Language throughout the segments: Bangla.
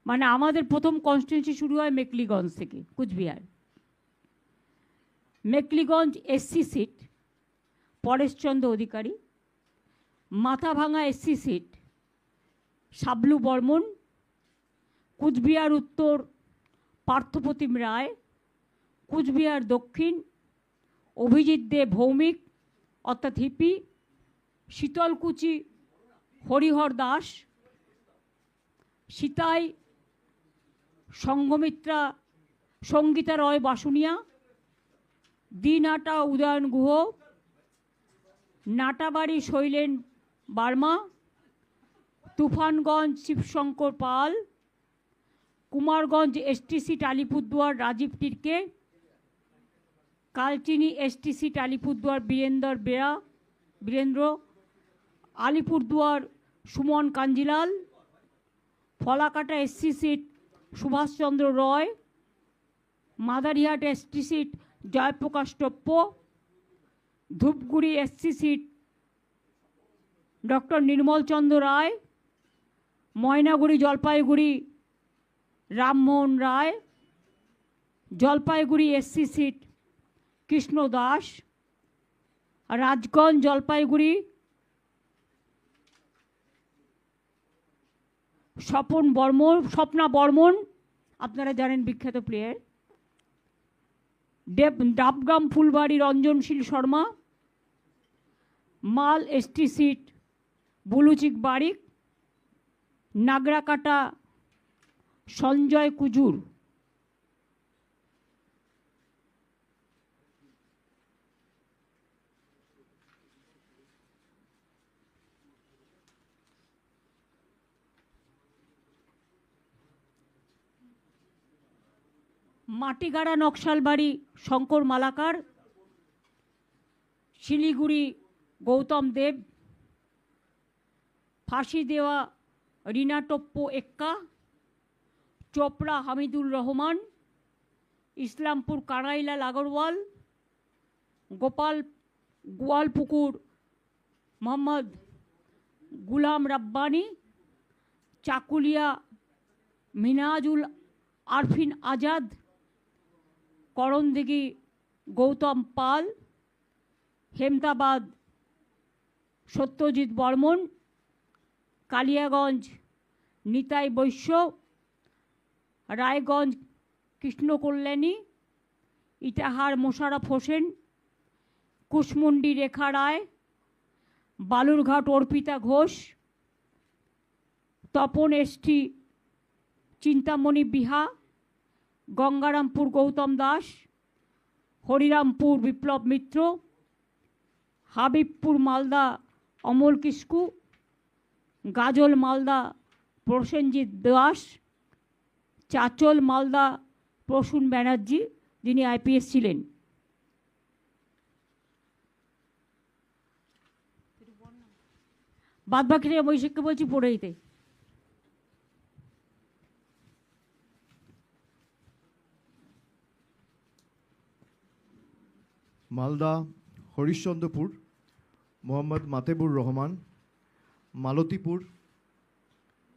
মানে আমাদের প্রথম কনস্টিটিউয়েন্সি শুরু হয় মেকলিগঞ্জ থেকে, Coochbehar. Mekliganj SC seat Pareshchandra Adhikari, Mathabhanga SC seat Shablu Barman, Coochbehar উত্তর পার্থপ্রতিম রায়, কুচবিহার দক্ষিণ অভিজিৎ দে ভৌমিক অর্থাৎ Hippy, Sitalkuchi Harihar Das, Sitai Sanghamitra Sangita Roy Basunia, Dinhata Udayan Guha, Natabari Shailen Barma, Tufanganj Shibshankar Pal, Kumarganj ST seat Alipurduar Rajib Tirkey, Kalchini ST seat Alipurduar Birendra, Alipurduar Suman Kanjilal, Falakata SC seat Subhashchandra Roy, Madarihat ST seat Jayprakash Toppo, Dhupguri SC seat doctor Nirmalchandra রায়, ময়নাগুড়ি জলপাইগুড়ি রামমোহন রায়, জলপাইগুড়ি এসসি সিট কৃষ্ণ দাস, রাজগঞ্জ জলপাইগুড়ি স্বপ্না বর্মন, আপনারা জানেন বিখ্যাত প্লেয়ার, ডাবগ্রাম ফুলবাড়ি রঞ্জনশীল শর্মা, মাল এসটি সিট বুলুচিক বারিক, নাগরাকাটা সঞ্জয় কুজুর। মাটিগাড়া নকশালবাড়ি শঙ্কর মালাকার, শিলিগুড়ি গৌতম দেব, ফাঁসি দেওয়া রিনা টপ্পো এক্কা, চোপড়া হামিদুর রহমান, ইসলামপুর কানাইলাল আগরওয়াল, গোয়ালপুকুর মোহাম্মদ গুলাম রাব্বানি, চাকুলিয়া মিনাজুল আরফিন আজাদ, করণদিঘি গৌতম পাল, হেমদাবাদ সত্যজিৎ বর্মন, কালিয়াগঞ্জ নিতাই বৈশ্য, রায়গঞ্জ কৃষ্ণ কল্যাণী, ইটাহার মোশাররফ হোসেন, কুশমুন্ডি রেখা রায়, বালুরঘাট অর্পিতা ঘোষ, তপন এসটি চিন্তামণি বিহা, গঙ্গারামপুর গৌতম দাস, হরিরামপুর বিপ্লব মিত্র, হাবিবপুর মালদা অমল কিস্কু, গাজল মালদা প্রসেনজিৎ দাস, চাচল মালদা প্রসূন ব্যানার্জি, যিনি আইপিএস ছিলেন। বাদবাকিটা অভিষেককে বলছি পড়ে দিতে। মালদা হরিশ্চন্দ্রপুর মোহাম্মদ মাতেবুর রহমান, মালতীপুর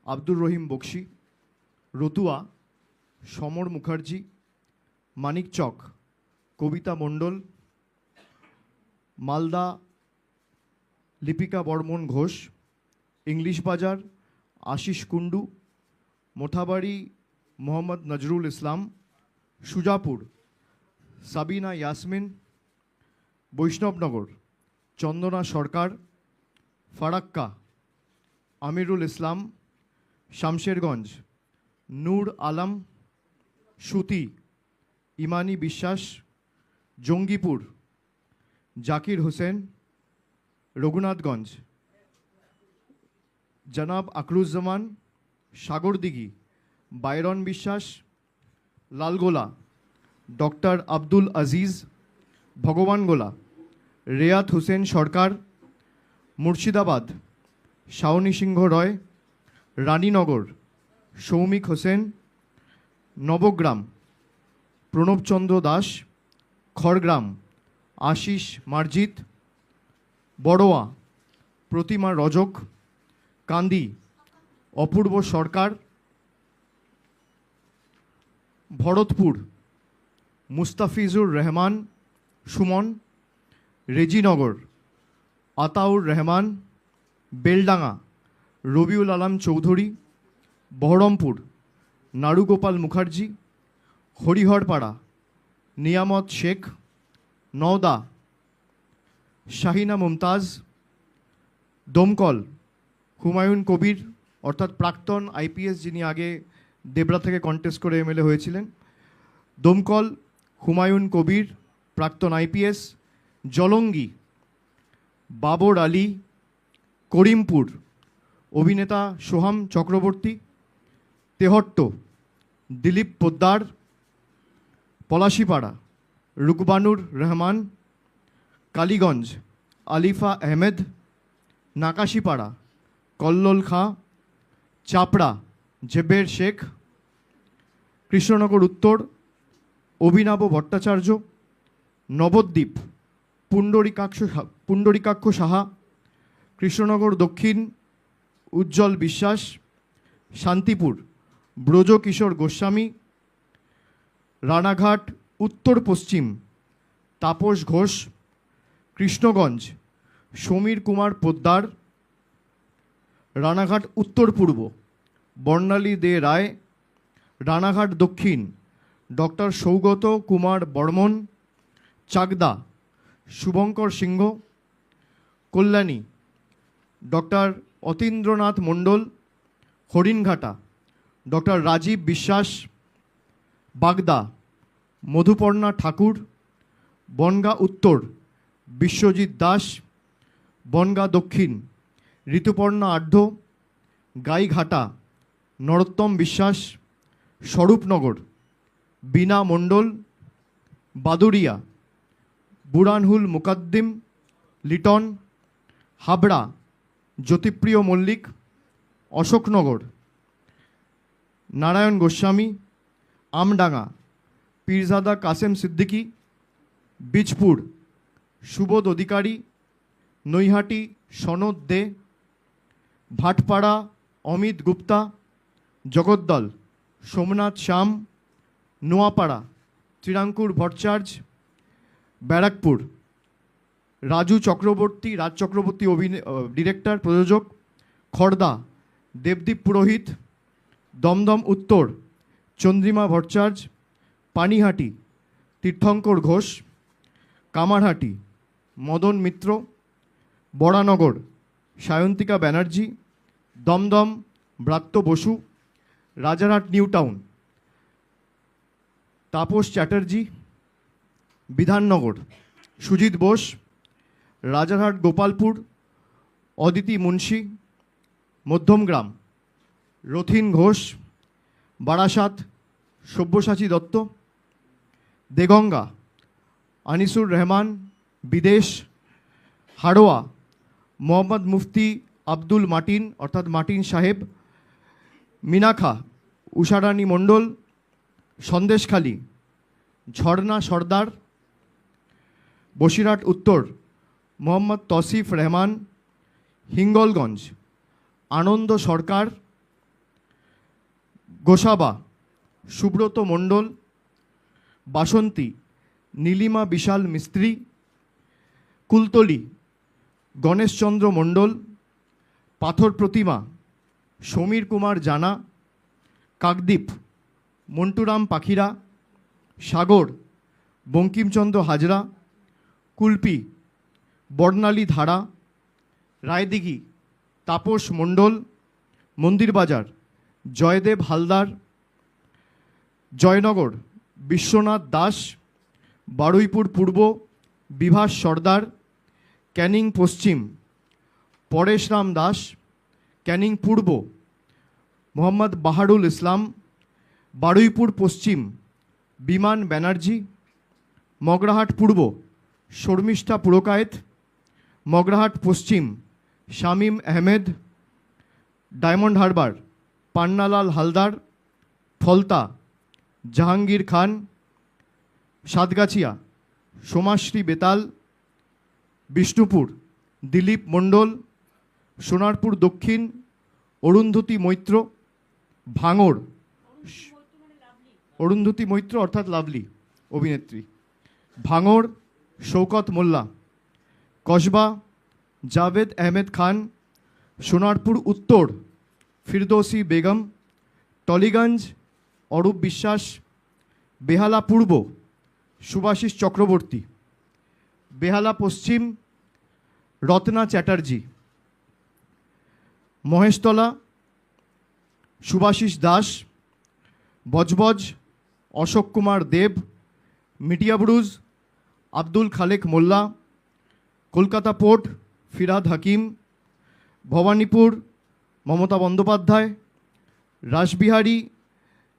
আব্দুর রহিম বক্সি, রতুয়া সমর মুখার্জি, মানিকচক কবিতা মণ্ডল, মালদা লিপিকা বর্মন ঘোষ, ইংলিশ বাজার আশিস কুন্ডু, মোথাবাড়ি মোহাম্মদ নজরুল ইসলাম, সুজাপুর সাবিনা ইয়াসমিন, বৈষ্ণবনগর চন্দনা সরকার, ফারাক্কা আমিরুল ইসলাম, শামশেরগঞ্জ নূর আলম, সুতি ইমানি বিশ্বাস, জঙ্গিপুর জাকির হোসেন, রঘুনাথগঞ্জ জনাব আকরুজ্জামান, সাগরদিঘি বাইরন বিশ্বাস, লালগোলা ডক্টর আব্দুল আজিজ, ভগবানগোলা রেয়াত হোসেন সরকার, মুর্শিদাবাদ শাওনি সিংহ রয়, রানীনগর সৌমিক হোসেন, নবগ্রাম প্রণবচন্দ্র দাস, খড়গ্রাম আশিস মার্জিত, বড়োয়া প্রতিমা রজক, কান্দি অপূর্ব সরকার, ভরতপুর মুস্তাফিজুর রহমান সুমন, রেজিনগর আতাউর রহমান, বেলডাঙ্গা রবিউল আলম চৌধুরী, বহরমপুর নারুগোপাল মুখার্জি, হরিহরপাড়া নিয়ামত শেখ, নওদা শাহিনা মুমতাজ, দমকল হুমায়ুন কবির অর্থাৎ প্রাক্তন আইপিএস, যিনি আগে দেবরা থেকে কন্টেস্ট করে এমএলএ হয়েছিলেন। দমকল হুমায়ুন কবির প্রাক্তন আইপিএস। জলঙ্গি বাবর আলী, করিমপুর অভিনেতা সোহাম চক্রবর্তী, তেহট্ট দিলীপ পোদ্দার, পলাশিপাড়া রুকবানুর রহমান, কালীগঞ্জ আলিফা আহমেদ, নাকাশিপাড়া কল্লোল খাঁ, চাপড়া জেবের শেখ, কৃষ্ণনগর উত্তর অভিনব ভট্টাচার্য, নবদ্বীপ পুণ্ডরিকাক্ষ সাহা, কৃষ্ণনগর দক্ষিণ উজ্জ্বল বিশ্বাস, শান্তিপুর ব্রজকিশোর গোস্বামী, রানাঘাট উত্তর পশ্চিম তাপস ঘোষ, কৃষ্ণগঞ্জ সমীর কুমার পোদ্দার, রানাঘাট উত্তর পূর্ব বর্ণালী দে রায়, রানাঘাট দক্ষিণ ডক্টর সৌগত কুমার বর্মন, চাকদা শুভঙ্কর সিংহ, কল্যাণী ডক্টর অতীন্দ্রনাথ মণ্ডল, হরিণঘাটা ডক্টর রাজীব বিশ্বাস, বাগদা মধুপর্ণা ঠাকুর, বনগাঁ উত্তর বিশ্বজিৎ দাস, বনগাঁ দক্ষিণ ঋতুপর্ণা আঢ্য, গাইঘাটা নরোত্তম বিশ্বাস, স্বরূপনগর বীণা মণ্ডল, বাদুরিয়া বুরানহুল মুকাদ্দিম লিটন, হাবড়া জ্যোতিপ্রিয় মল্লিক, অশোকনগর নারায়ণ গোস্বামী, আমডাঙ্গা পীরজাদা কাসেম সিদ্দিকী, বীজপুর সুবোধ অধিকারী, নৈহাটি সনদ দে, ভাটপাড়া অমিত গুপ্তা, জগদ্দল সোমনাথ শ্যাম, নোয়াপাড়া শ্রীরাঙ্কুর ভট্টাচার্য, ব্যারাকপুর রাজ চক্রবর্তী ডিরেক্টর প্রযোজক, খড়দা দেবদীপ পুরোহিত, দমদম উত্তর চন্দ্রিমা ভট্টাচার্য, পানিহাটি তীর্থঙ্কর ঘোষ, কামারহাটি মদন মিত্র, বরানগর সায়ন্তিকা ব্যানার্জি, দমদম ব্রাত্য বসু, রাজারহাট নিউ টাউন তাপস চ্যাটার্জি, বিধাননগর সুজিত বোস, রাজারহাট গোপালপুর অদিতি মুন্সি, মধ্যমগ্রাম রথিন ঘোষ, বারাসাত সব্যসাচী দত্ত, দেগঙ্গা আনিসুর রহমান, বিদেশ হাড়োয়া মোহাম্মদ মুফতি আব্দুল মাটিন অর্থাৎ মাটিন সাহেব, মিনাখা উষারানী মণ্ডল, সন্দেশখালী ঝর্ণা সর্দার, বসিরহাট উত্তর মোহাম্মদ তসিফ রহমান, হিঙ্গলগঞ্জ আনন্দ সরকার, গোসাবা সুব্রত মণ্ডল, বাসন্তী নীলিমা বিশাল মিস্ত্রি, কুলতলি গণেশচন্দ্র মণ্ডল, পাথর প্রতিমা সমীর কুমার জানা, কাকদ্বীপ মন্টুরাম পাখিরা, সাগর বঙ্কিমচন্দ্র হাজরা, কুলপি বর্ণালী ধারা, রায়দিঘি তাপস মণ্ডল, মন্দিরবাজার জয়দেব হালদার, জয়নগর বিশ্বনাথ দাস, বারুইপুর পূর্ব বিভাস সর্দার, ক্যানিং পশ্চিম পরেশরাম দাস, ক্যানিং পূর্ব মোহাম্মদ বাহারুল ইসলাম, বারুইপুর পশ্চিম বিমান ব্যানার্জি, মগরাহাট পূর্ব শর্মিষ্ঠা পুরকায়েত, মগরাহাট পশ্চিম শামীম আহমেদ, ডায়মন্ড হারবার পান্নালাল হালদার, ফলতা জাহাঙ্গীর খান, সাতগাছিয়া সোমাশ্রী বেতাল, বিষ্ণুপুর দিলীপ মণ্ডল, সোনারপুর দক্ষিণ অরুন্ধতী মৈত্র, ভাঙড় অরুন্ধতী মৈত্র অর্থাৎ লাভলি অভিনেত্রী। ভাঙড় শৌকত মোল্লা। কসবা জাভেদ আহমেদ খান। সোনারপুর উত্তর ফিরদৌসি বেগম। টলিগঞ্জ অরূপ বিশ্বাস। বেহালা পূর্ব সুভাষিস চক্রবর্তী। বেহালা পশ্চিম রত্না চ্যাটার্জি। মহেশতলা সুভাষিস দাস। বজবজ অশোক কুমার দেব। মিটিয়াবুরুজ আব্দুল খালেক মোল্লা। কলকাতা পোর্ট ফিরহাদ হাকিম। ভবানীপুর মমতা বন্দ্যোপাধ্যায়। রাসবিহারী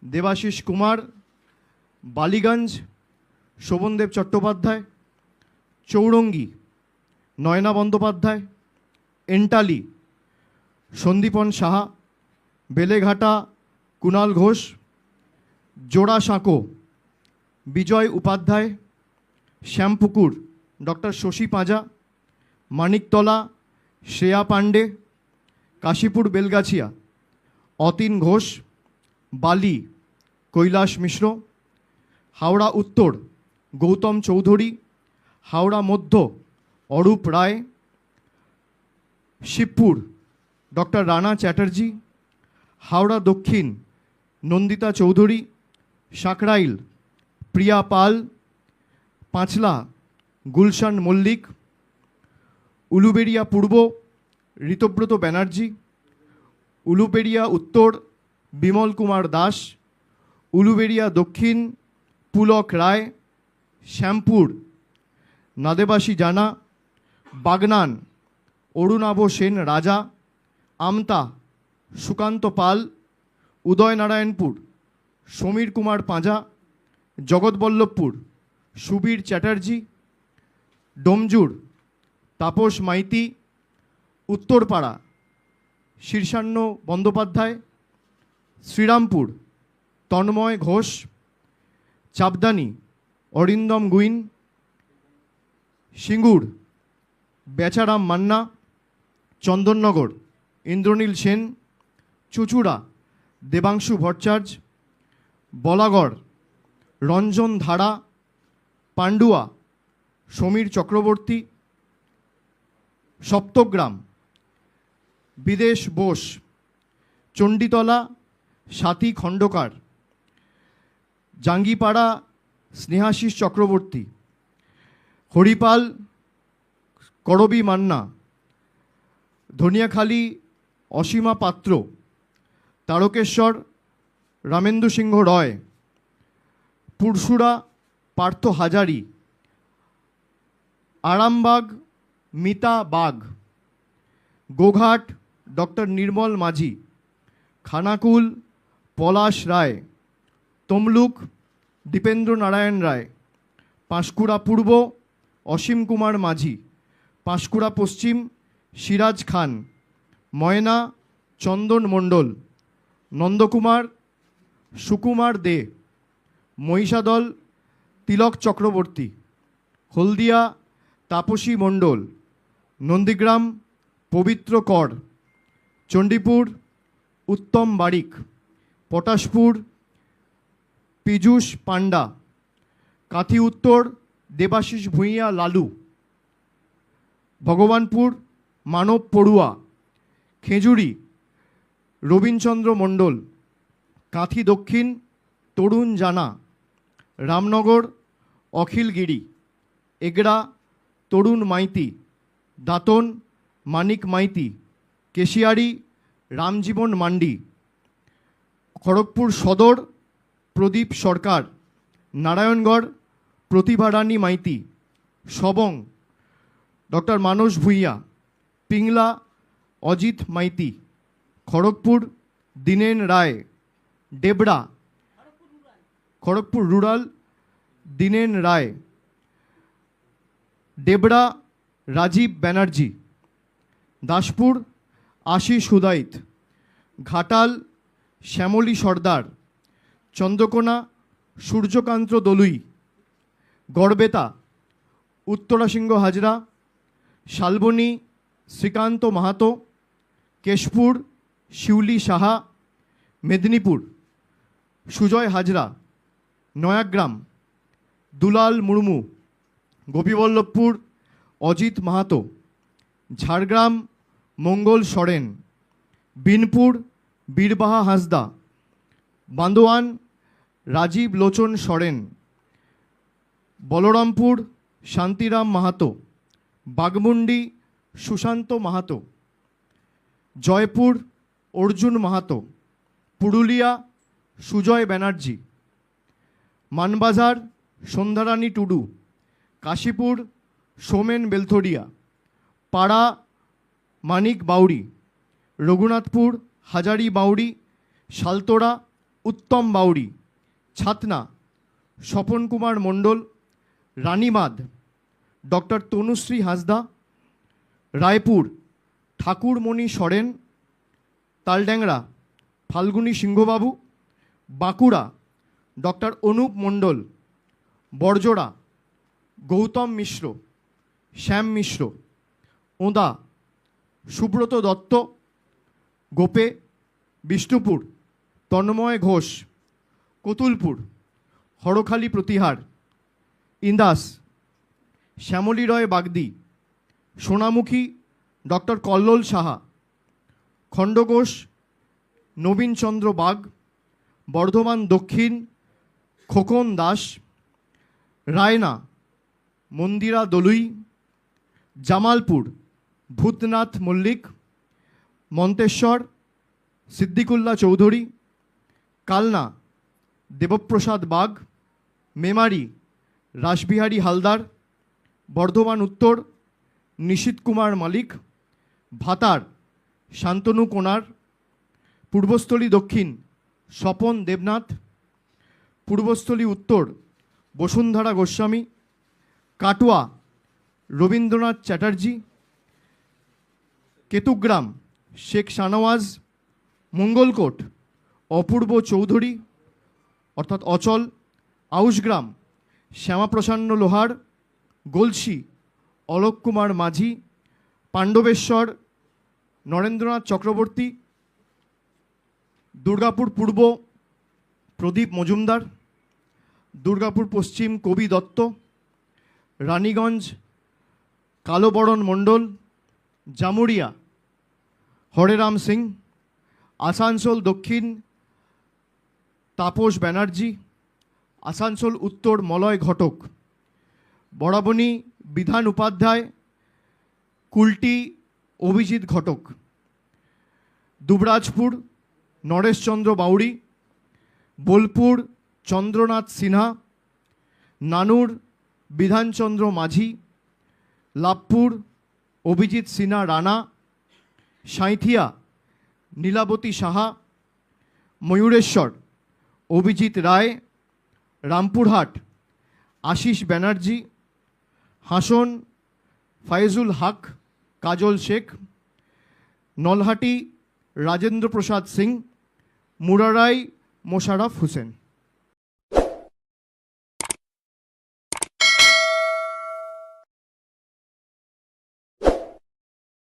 দেবাশিস কুমার। বালিগঞ্জ শোভনদেব চট্টোপাধ্যায়। চৌরঙ্গি নয়না বন্দ্যোপাধ্যায়। এন্টালি সন্দীপন সাহা। বেলেঘাটা কুণাল ঘোষ। জোড়াসাঁকো বিজয় উপাধ্যায়। শ্যামপুকুর ডক্টর শশী পাঁজা। মানিকতলা শ্রেয়া পাণ্ডে। কাশীপুর বেলগাছিয়া অতীন ঘোষ। বালি কৈলাস মিশ্র। হাওড়া উত্তর গৌতম চৌধুরী। হাওড়া মধ্য অরূপ রায়। শিবপুর ডক্টর রানা চ্যাটার্জি। হাওড়া দক্ষিণ নন্দিতা চৌধুরী। সাঁকরাইল প্রিয়া পাল। পাঁচলা গুলশান মল্লিক। উলুবেড়িয়া পূর্ব ঋতব্রত ব্যানার্জি। উলুবেড়িয়া উত্তর বিমল কুমার দাস। উলুবেড়িয়া দক্ষিণ পুলক রায়। শ্যামপুর নাদেবাসী জানা। বাগনান অরুণাভ সেন রাজা। আমতা সুকান্ত পাল। উদয়নারায়ণপুর সমীর কুমার পাঁজা। জগৎবল্লভপুর সুবীর চ্যাটার্জি। ডোমজুর তাপস মাইতি। উত্তরপাড়া শীর্ষান্ন বন্দ্যোপাধ্যায়। শ্রীরামপুর তন্ময় ঘোষ। চাপদানি অরিন্দম গুইন। সিঙ্গুর বেচারাম মান্না। চন্দননগর ইন্দ্রনীল সেন। চুচুড়া দেবাংশু ভট্টাচার্য। বলাগড় রঞ্জন ধারা। পান্ডুয়া সমীর চক্রবর্তী। সপ্তগ্রাম বিদেশ বোস। চণ্ডীতলা সাথী খণ্ডকার। জাঙ্গিপাড়া স্নেহাশিস চক্রবর্তী। হরিপাল করবী মান্না। ধনিয়াখালী অসীমা পাত্র। তারকেশ্বর রামেন্দু সিংহ রয়। পুরসুরা পার্থ হাজারি। আরামবাগ মিতা বাগ। গোঘাট ডক্টর নির্মল মাঝি। খানাকুল পলাশ রায়। তমলুক দীপেন্দ্র নারায়ণ রায়। পাঁশকুড়া পূর্ব অসীম কুমার মাঝি। পাঁশকুড়া পশ্চিম সিরাজ খান। ময়না চন্দন মণ্ডল। নন্দকুমার সুকুমার দে। মহিষাদল তিলক চক্রবর্তী। হলদিয়া তাপসী মণ্ডল। নন্দীগ্রাম পবিত্র কর। চণ্ডীপুর উত্তম বারিক। পটাশপুর পীযূষ পান্ডা। কাঁথি উত্তর দেবাশিস ভূঁইয়া লালু। ভগবানপুর মানব পড়ুয়া। খেজুরি রবীনচন্দ্র মণ্ডল। কাঁথি দক্ষিণ তরুণ জানা। রামনগর অখিল গিরি। এগড়া তরুণ মাইতি। দাঁতন মানিক মাইতি। কেশিয়ারি রামজীবন মান্ডি। খড়গপুর সদর প্রদীপ সরকার। নারায়ণগড় প্রতিভা রানী মাইতি। সবং ডক্টর মানস ভূঁইয়া। পিংলা অজিত মাইতি। খড়গপুর দীনেন রায়। ডেবরা খড়গপুর রুরাল দীনেন রায়। ডেবরা রাজীব ব্যানার্জি। দাসপুর আশিস হুদাইত। ঘাটাল শ্যামলী সর্দার। চন্দ্রকোনা সূর্যকান্ত দলুই। গড়বেতা উত্তরাসিংহ হাজরা। শালবনী শ্রীকান্ত মাহাতো। কেশপুর শিউলি সাহা। মেদিনীপুর সুজয় হাজরা। নয়াগ্রাম দুলাল মুর্মু, গোপীবল্লভপুর অজিত মাহাতো, ঝাড়গ্রাম মঙ্গল সরেন, বিনপুর বীরবাহা হাঁসদা, বান্দোয়ান রাজীব লোচন সরেন, বলরামপুর শান্তিরাম মাহাতো, বাগমুন্ডি সুশান্ত মাহাতো, জয়পুর অর্জুন মাহাতো, পুরুলিয়া সুজয় ব্যানার্জি, মানবাজার সন্ধ্যারানী টুডু, কাশীপুর সোমেন বেলথরিয়া, পাড়া মানিক বাউরি, রঘুনাথপুর হাজারি বাউরি, শালতোড়া উত্তম বাউরি, ছাতনা স্বপন কুমার মণ্ডল, রানীবাঁধ ডক্টর তনুশ্রী হাঁসদা, রায়পুর ঠাকুরমণি সরেন, তালড্যাংরা ফাল্গুনী সিংহবাবু, বাঁকুড়া ডক্টর অনুপ মণ্ডল, বড়জোড়া গৌতম মিশ্র, শ্যাম মিশ্র, ওঁদা সুব্রত দত্ত, গোপে বিষ্ণুপুর তন্ময় ঘোষ, কতুলপুর হরখালি প্রতিহার, ইন্দাস শ্যামলী রয় বাগদি, সোনামুখী ডক্টর কল্লোল সাহা, খণ্ডঘোষ নবীনচন্দ্র বাগ, বর্ধমান দক্ষিণ খোকন দাস, রায়না মন্দিরা দলুই, জামালপুর ভূতনাথ মল্লিক, মন্তেশ্বর সিদ্দিকুল্লাহ চৌধুরী, কালনা দেবপ্রসাদ বাগ, মেমারি রাসবিহারী হালদার, বর্ধমান উত্তর নিশীত কুমার মালিক, ভাতার শান্তনু কোনার, পূর্বস্থলী দক্ষিণ স্বপন দেবনাথ, পূর্বস্থলী উত্তর বসুন্ধরা গোস্বামী, কাটুয়া রবীন্দ্রনাথ চ্যাটার্জি, কেতুগ্রাম শেখ শানওয়াজ, মঙ্গলকোট অপূর্ব চৌধুরী অর্থাৎ অচল, আউশগ্রাম শ্যামাপ্রসন্ন লোহার, গলসি অলোক কুমার মাঝি, পাণ্ডবেশ্বর নরেন্দ্রনাথ চক্রবর্তী, দুর্গাপুর পূর্ব প্রদীপ মজুমদার, দুর্গাপুর পশ্চিম কবি দত্ত, রানীগঞ্জ কালোবরণ মণ্ডল, জামুরিয়া হরেরাম সিং, আসানসোল দক্ষিণ তাপস ব্যানার্জি, আসানসোল উত্তর মলয় ঘটক, বরাবনী বিধান উপাধ্যায়, কুলটি অভিজিৎ ঘটক, দুবরাজপুর নরেশচন্দ্র বাউরি, বোলপুর চন্দ্রনাথ সিনহা, নানুর বিধানচন্দ্র মাঝি, লাভপুর অভিজিৎ সিনহা রানা, সাঁইথিয়া নীলাবতী সাহা, ময়ূরেশ্বর অভিজিৎ রায়, রামপুরহাট আশিস ব্যানার্জি, হাসন ফায়েজুল হক কাজল শেখ, নলহাটি রাজেন্দ্র প্রসাদ সিং, মুরারাই মোশাররফ হোসেন।